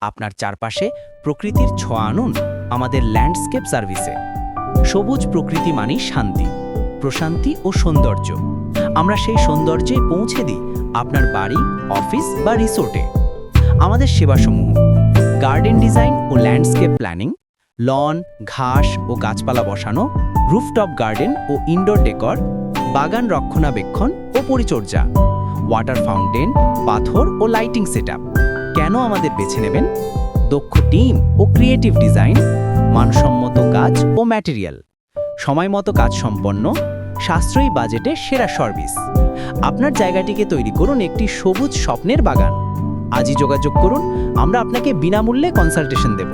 আপনার চারপাশে প্রকৃতির ছোঁয়া আনুন আমাদের ল্যান্ডস্কেপ সার্ভিসে। সবুজ প্রকৃতি মানেই শান্তি, প্রশান্তি ও সৌন্দর্য। আমরা সেই সৌন্দর্যে পৌঁছে দিই আপনার বাড়ি, অফিস বা রিসোর্টে। আমাদের সেবাসমূহ: গার্ডেন ডিজাইন ও ল্যান্ডস্কেপ প্ল্যানিং, লন, ঘাস ও গাছপালা বসানো, রুফটপ গার্ডেন ও ইনডোর ডেকর, বাগান রক্ষণাবেক্ষণ ও পরিচর্যা, ওয়াটার ফাউন্টেন, পাথর ও লাইটিং সেটআপ। কেন আমাদের বেছে নেবেন? দক্ষ টিম ও ক্রিয়েটিভ ডিজাইন, মানসম্মত কাজ ও ম্যাটেরিয়াল, সময়মতো কাজ সম্পন্ন, সাশ্রয়ী বাজেটে সেরা সার্ভিস। আপনার জায়গাটিকে তৈরি করুন একটি সবুজ স্বপ্নের বাগান। আজই যোগাযোগ করুন, আমরা আপনাকে বিনামূল্যে কনসালটেশন দেব।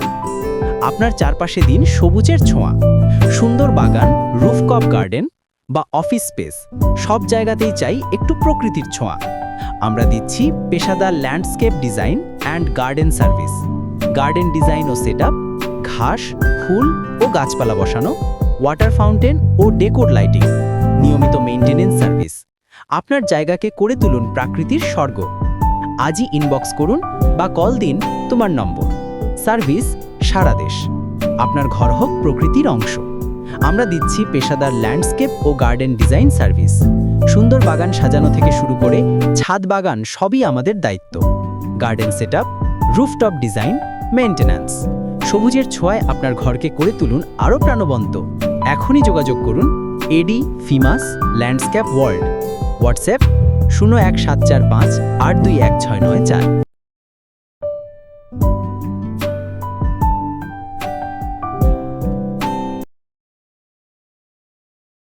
আপনার চারপাশে দিন সবুজের ছোঁয়া। সুন্দর বাগান, রুফটপ গার্ডেন বা অফিস স্পেস, সব জায়গাতেই চাই একটু প্রকৃতির ছোঁয়া। আমরা দিচ্ছি পেশাদার landscape design and garden service, garden design ও সেটআপ, ঘাস, ফুল ও গাছপালা বসানো, ওয়াটার ফাউন্টেন ও ডেকোর লাইটিং, নিয়মিত মেইনটেনেন্স সার্ভিস। আপনার জায়গাকে করে তুলুন প্রাকৃতির স্বর্গ। আজই ইনবক্স করুন বা কল দিন তোমার নম্বর। সার্ভিস সারা দেশ, আপনার ঘর হোক প্রকৃতির অংশ। আমরা দিচ্ছি পেশাদার ল্যান্ডস্কেপ ও গার্ডেন ডিজাইন সার্ভিস। সুন্দর বাগান সাজানো থেকে শুরু করে ছাদ বাগান, সবই আমাদের দায়িত্ব। Garden setup, rooftop design, maintenance, সবুজের ছোঁয়ায় আপনার ঘরকে করে তুলুন আরও প্রাণবন্ত। এখনই যোগাযোগ করুন এডি ফিমাস ল্যান্ডস্কেপ ওয়ার্ল্ড। হোয়াটসঅ্যাপ 01745 821694।